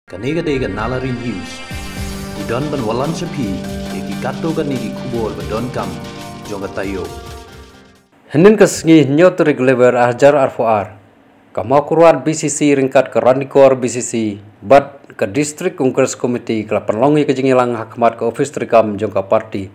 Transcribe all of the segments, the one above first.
Kanega Nalari News. Udon ban walan sepi, ki kato kanigi kubol badon kam, jonga tayo. Henin kesengi nyot regular ajar arfoar. Kamakuruan BCC ringkat ke Randikor BCC, bat ke District Congress Committee ke penlongi ke jengilang hakmat ke office trikam jongka parti.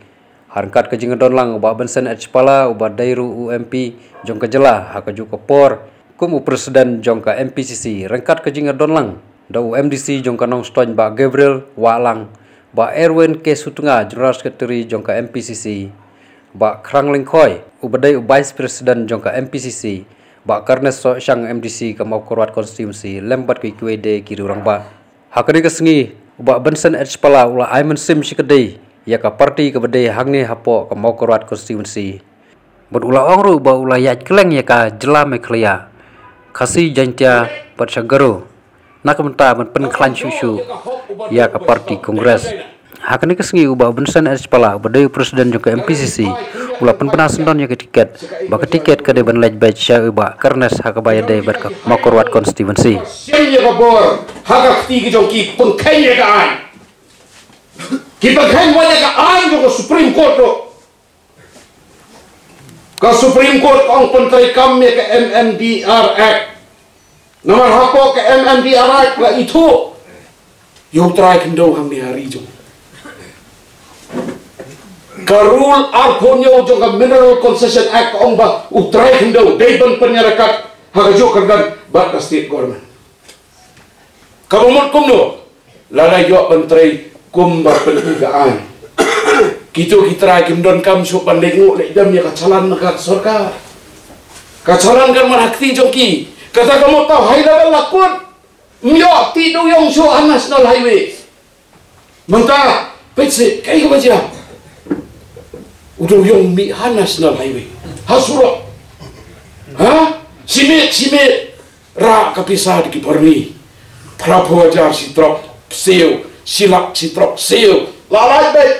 Harkat ke jengadon lang ubah bensen Echpala ubah dairu UMP jongka jelah hak ke por kum presiden jongka MPCC ringkat ke jengadon lang. Da UMDC jongka nong stony ba Gabriel Walang ba Erwin K Sutunga General Secretary jongka MPCC ba Krang Lingkoi ubadai Vice President jongka MPCC ba Karnes So Syang MDC ke Maukuruat Constituency lembat ke QED kiri orang ba hakani kesengi uba bensen Echpala ula Aiman Sim Shikadei ya ka parti ke bedai hangni hapo ke Maukuruat Constituency bud ula ongru ba ula yat keleng ya ka jela meklia kasih jantia patsagaru nak menta men klan susu ya ke parti kongres hakani kesengi ubah bensan Echpala badai presiden juga MPCC ula penasenton ya ke tiket bak tiket ke deban lej batch ya ubah Karnes hak bayar de ber ke Maukuruat Constituency ya ka bor hak ti ki jongki pengkai ya ka ai ki pengkai wanya ka ai ko Supreme Court ka Supreme Court ang pentrai kam ya ke MMDR Act nomor hapo ke MMDR Act la itu yo try kendo hang di hari jong karul arkonyo jong ka Mineral Concession Act ong ba utray kendo dayban penyarakat hagajo kerdan bat ka state government kamumot kumno lalayo pentrai kum ba penigaan kito kitray kimdon kam so pandengu le dam ya kacalan ka sarkar kacalan kan manakti jongki kata kamu tahu hai level lakun myo tidu yang so national highway mangka petse kai ko baca udah yang mi national highway hasuro ha sime ra kapisah di kiporni prapo ajar sitrok seo silak sitrok seo lalai baik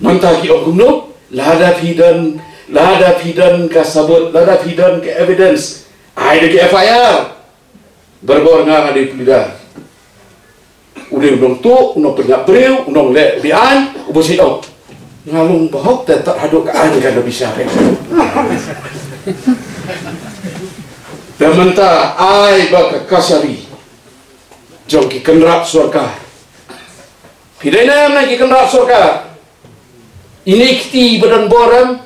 mantah ki ogumno lada fidan kasabut lada fidan ke evidence ai de ke FIR berbor ngang ada pelida udah unong tu unong penyak breu unong le bian ubo sidong ngalung bahok tak haduk ke an kan bisa rek dan mentah ai bak kasari jong ki kenrat surga pidana nak ki kenrat surga ini kiti badan boram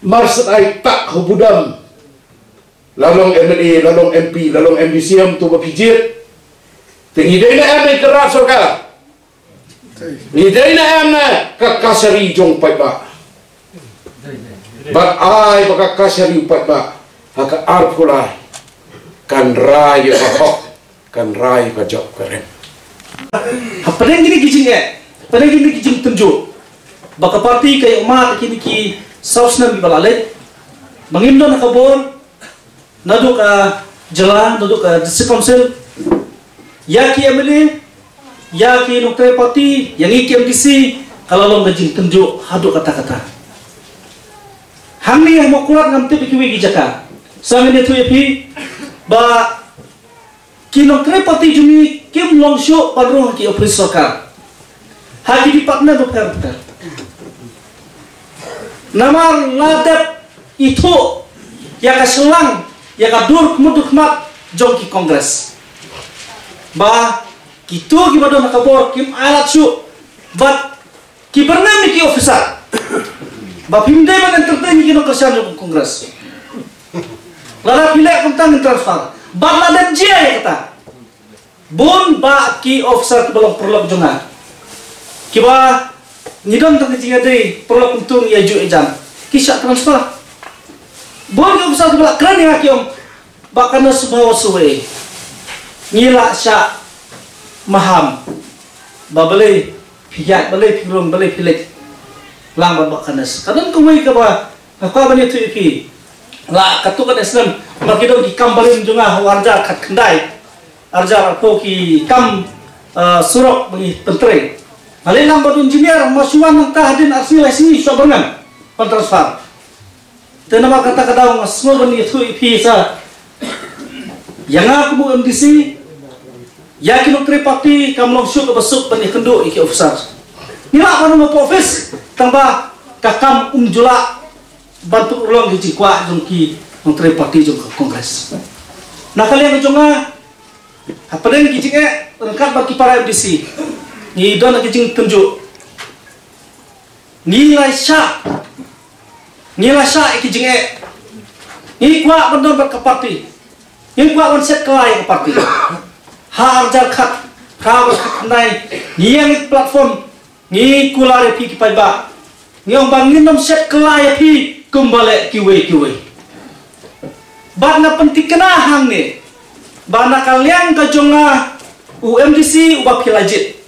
marsad ay tak hubudam lalong MLA, lalong MP, lalong MDCM tu berpijit tingidai na ay kerat surga ngidai na ay kakasari jong pai ba bat ay kakasari pai ba haka arpulai kan rai bahok kan rai kajok keren padahal gini kijing padahal gini kijing tunjuk baka parti kay umat kini ki sausna bi balale mangimdo na kabor naduk jela naduk district council ya ki MLA ya ki nukte parti yang iki MDC kalau long gajing tunjuk haduk kata-kata hamni yang makurat ngamte bikiwi gijaka samene tu yapi ba ki nukte parti jumi kim long show padro ki office sarkar hagi di partner dokter namar ladap itu yang keselang yang kadur kemudukmat jongki kongres bah gitu gimana nak kabor kim alat su bat kiberna miki officer bah pimde man entertain kino kerjaan jongki kongres lara pilek tentang transfer bat ladap jia ya kata bon ba ki officer belum perlu jonga kiba nidon tang jinga dei perlu untung ya ju ejam kisah transfer bon ke usah sebelah keren ya kiom bakana sebawa suwe ngila sya maham babale piyat bale pilung bale pilek lang babakanas kadang kuwi ka ba ka bani tu ipi la katukan Islam makidon ki kambalin junga warja kat kendai arja ko ki kam surok bagi pentre Alin ang batu engineer masuan ng tahadin asli sini soberangan pentransfer. Tenama kata-kata mas ngorban itu pisa yang aku mau MDC ya kini triparti kamu langsung ke besuk bani kenduk iki officer nila kan mau office tambah kakam jula bantu ulang hiji kuat jongki triparti jong kongres nah kalian jonga apa yang kijingnya lengkap bagi para MDC ni don kijing tunjuk nilai syak kijingnya ni kuat benar berkeparti ni kuat onset kelai ke parti harjar kat kau nai ni yang platform ni kulare pi kipai ba ni orang bangin nom set kelai pi kembali kiwe bana penting kena hang ni bana kalian ka jonga UMDC ubah pilajit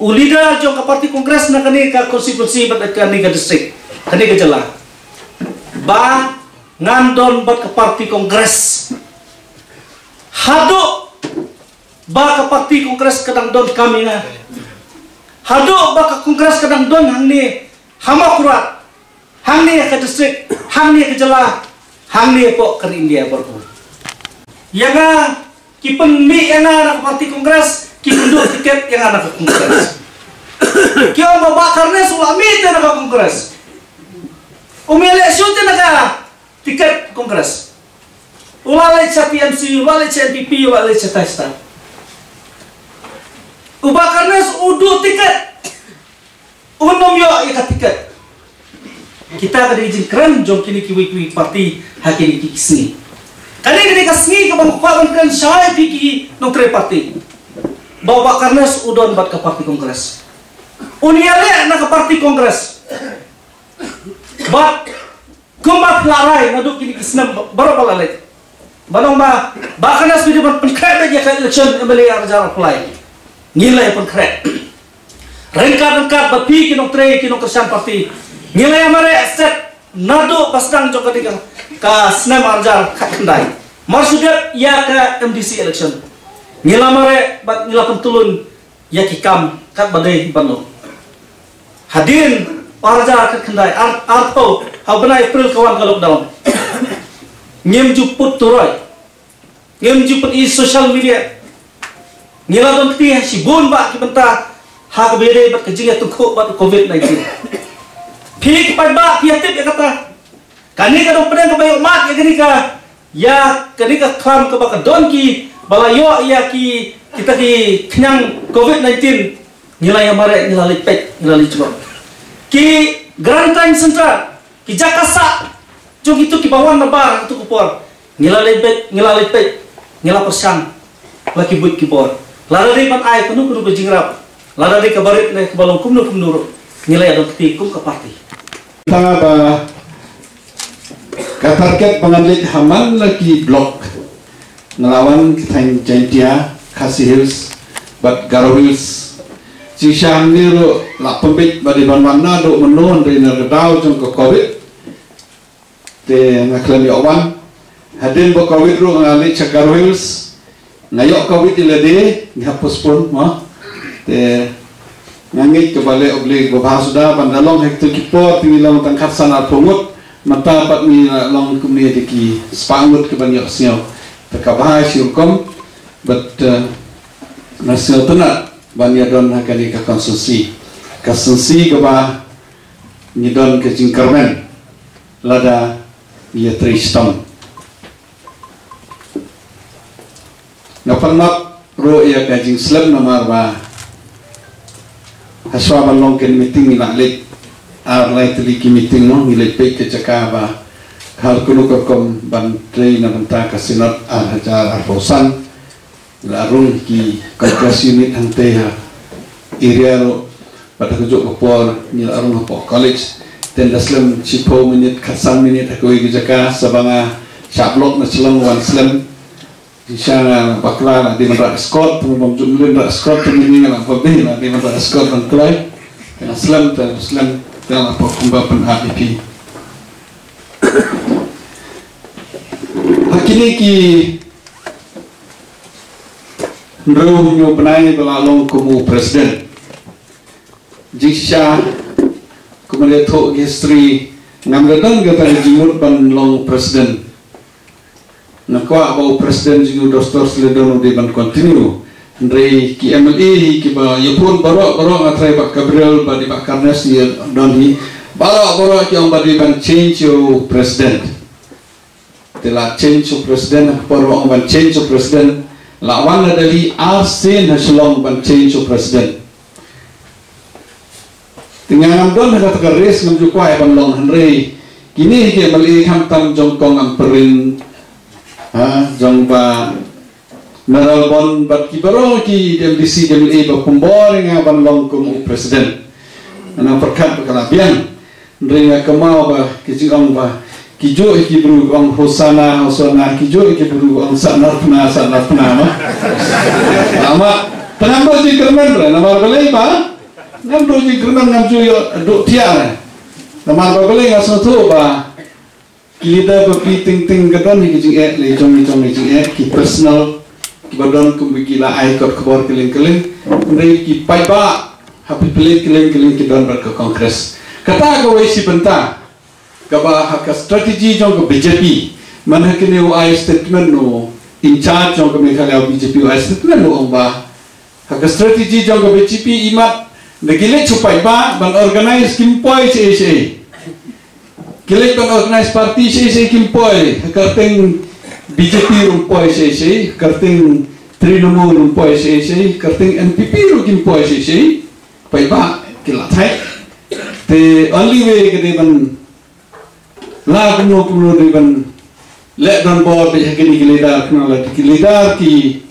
leader jong ka parti kongres na kani ka konstitusi bat kani ka distrik kani ka jala ba ngandon bat ka parti kongres hado ba ka parti kongres kadang don kami na hado ba ka kongres kadang don hang ni hama kurat hang ni ka distrik hang ni ka jala hang ni po kan India berpun yang kipen mi yang anak parti kongres kipen dua tiket yang anak kongres kyo babakar ne sulami te anak kongres umele syute naga tiket kongres ulale cha TMC ulale cha NPP ulale cha Testa ubakar ne udu tiket unom yo ikat tiket kita kada izin keren jom kini kiwi parti hakini kisni kali kini kasni ke bangkuan keren syai piki nong triparti bawa karnes udon bat ke parti kongres uniale na ke parti kongres bat kumbat larai ngaduk kini kisna baru balale banong ba karnes video ban penkret aja ke election MLA arjar apply nilai penkret rengkat bat piki nong tre kini nong kersan parti nilai amare set nado pasang jok ketika ka snam arjar kendai maksudnya ya ke MDC election nila mare bat nila pentulun ya kikam kat badai banu hadirin arjar ke kendai arto habna April kawan ka lockdown ngem juput turai ngem juput i social media nila don ti sibun ba kibenta ha bede bat kejing tukuk bat COVID-19 pik pada piatip ya kata kani ka dong pedang kabayo mat ya kani ka ya kani ka klam ka baka donki balayo ya ki kita ki kenyang COVID-19 nilai amare nilai pek nilai coba ki Grand Time Central ki Jakasa jong itu ki bawang nabar itu kupor nilai pek nilai persang laki buat ki por lara dei pan ai kunu bejingrap lara dei kabarit ne balong kumnu nilai ada tikum ke parti kita target pengambil haman lagi blok ngelawan kita jantia Khasi Hills bat Garo Hills jika ni lo la pembik badi mana do menon dari nergedau jong ke COVID te ngaklan yawan hadin bo COVID ro ngali cak Garo Hills ngayok COVID ilade ngapus pun ma te ngangit kebalik oblik babah sudah bandalong hektu kipor tinilang tangkat sana pungut mata pat mi long kumni diki spangut ke banyak siau tekabah syurkom but nasil tuna banyak don hakali ka konsumsi keba ni don ke jingkarmen lada ia tristom ngapanap ro ia kajing slab nomor ba haswa balong ken meeting ila lek arlai teliki meeting no nilai pe ke cakaba hal kuno kom bantrei na banta kasinat hajar arfosan larung ki kalkas unit hante ha area ro pada kujuk popor ni larung po college ten daslam chipo minute khasan minute ko gi jaka sabanga shablok na selang wan slam Isya bakla di mana skot, pemom jumlin rak skot ini nggak apa bih di mana skot dan kelai, Islam dalam apa kumbapan APP. Hakini ki ngeruh nyu benai belalong kumu presiden. Jika kemudian thok history ngamledan kata jimut ban long presiden. nakwa bau presiden juga dostor seledon di ban continue dari ki MLA ki ba yapun barok ngatrai Pak Gabriel ba di Pak Karnes ya don hi barok yang ba di ban change your president telah change your president barok ban change your president lawan dari arsen hasilong ban change your president dengan don ada terkeris ngam kuai ban long Henry kini ki MLA hamtam jongkong amperin jong ba naralbon bat ki baro ki MDC MLA ba pemboring ban long kum presiden ana perkat kalabian ringa kemau ba ki jong ba ki jo ki bru ong hosana ki jo ki bru ong sanar pna ma ama penambo ji kermen ra namar balai ba ngam do ji kermen ngam jo do tiar namar balai ngaso tu ba kita berpiting kadang ni kijing le jong ki personal ki badon ku bigila ai kot kebor keling ndai ki pai ba happy play keling ki don ber ke kongres kata ko wei si benta ka ba hak strategi jong ke BJP man hak ni ai statement no in charge jong ke Meghalaya BJP ai statement no ba hak strategi jong ke BJP imat negile chupai ba ban organize kimpoi che Kilek ban organize party say kimpoi karteng BJP rumpoi say karteng Trinamool rumpoi say karteng NPP ru kimpoi say pai ba kilathai the only way ke ban la kuno de ban let don board de hakini kilidar knala kilidar ki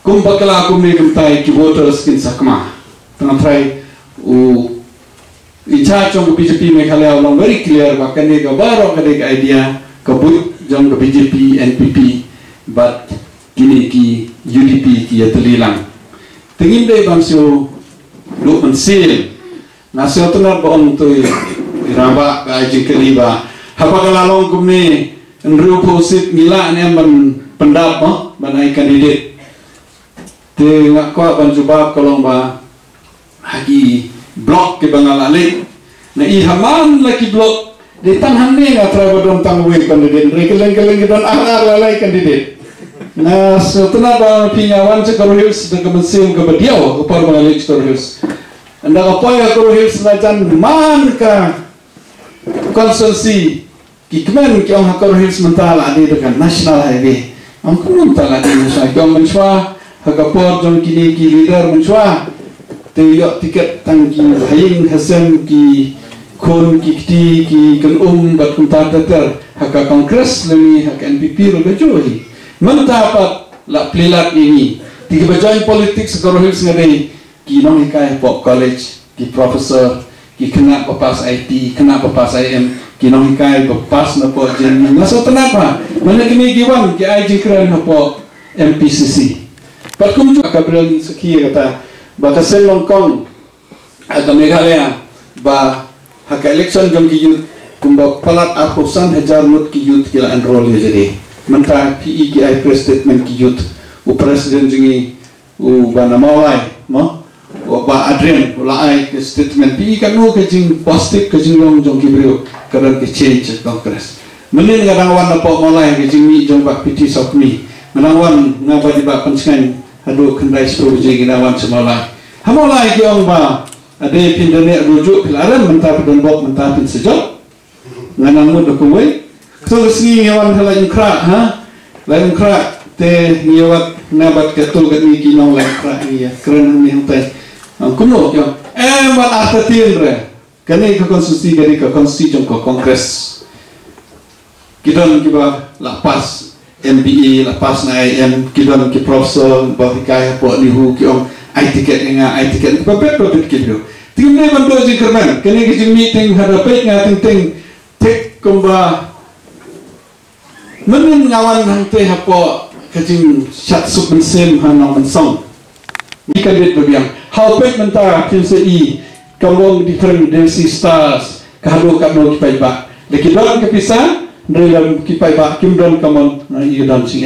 kumpakala kumne kumtai ki voters kin sakma trai u in charge of BJP Meghalaya long very clear bahkan dia baru ada idea kebut jong ke BJP NPP but kini ki UDP ki terlilang tingin deh bangsu lu mensil nasio tenar boong tu iraba kaji keliba apa kalalong kumni enru posit mila ni ban pendap banai kandidat te ngakwa ban jubab kolong ba hagi blok ke bangalalik na ihaman lagi blok di tanhan ni ngatra badon tangwe kandidat rekeleng don lalai kandidat na setelah ba pingawan Cekoro Hills de kemensium ke bediau ke par bangalalik Cekoro Hills anda apa ya Cekoro Hills lajan man ka konsensi kikmen ki ong Cekoro Hills mentala di dekat national highway am kun mentala di sa ki menchwa hagapor jong kini ki leader menchwa tuyok tiket tangki haying hasem ki kon ki kti ki kan bat kuntar teter haka kongres lemi haka NPP ro bejohi mentapat la plilat ini tiga bajain politik Cekoro Hills ngade ki nong hikai pop college ki professor ki kena papas IT kena papas IM ki nong hikai papas na po jen ngaso kenapa mana kini giwan ki ai jikran hapo MPCC pat kumju Gabriel sekia kata baka sen longkong aga Meghalaya ba haka election jom ki youth kumba palat akusan hajar mut ki youth kila enroll jadi mentah PE ki ai press statement ki youth u presiden jingi u bana mawai mo u ba adren ula ai statement PE kan nu ke jing positif ke jing long jom ki brio karan ki change congress menin kadang wan na po mawai ke jing mi jom ba PT sokmi menangwan ngaba di ba pensingan aduh kendai sepuluh jegi nawan semula hamolai ki ong ba ade pindane rujuk pilaran mentah dan bok mentah pin sejok nganang mud kuwe terus ni ngawan lain krak lain krak te niwat nabat ketul gani ki nong lain krak ni ya keren ni hutai kuno yo bat artatin re kani ke konstitusi gani ke konstitusi jong ko kongres kidon kiba lapas MBA lepas na IM kidon ki profesor bahikai po nihu ki om ai tiket papet kidro tingne bando ji kerman kene ki jing meeting hadapai nga ting tek komba menin ngawan hang te hapo kajing shat sup mensem hanong mensong ni kadit babiang how pet mentara kinse I kambong different density stars kahado kadno ki paiba lekidon kepisah dalam kipai ba kimdon kamon na idan sing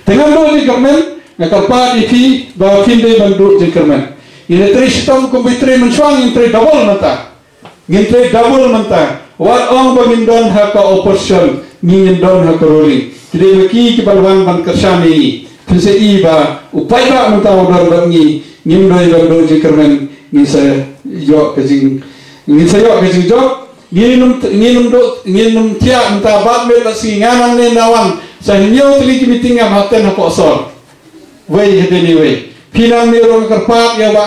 tengah do ni kermen ngakalpa iki ba kinde bandu je kermen ine tre sitam ko bitre mensuang intre double mata wat ong bangin don ha ka opposition ngin don ha ka ruling kide meki ki balwan ban kersani pise i ba upai ba mentaw don bangi ngin doi ban do jikermen ni sa yo kajing ni sa yo kajing jo nginum tia menta bat me pasinganan ne nawan sa hinyo tli ki mitinga haten ha ko sor wei hedeni wei pinang ni ro karpat ya ba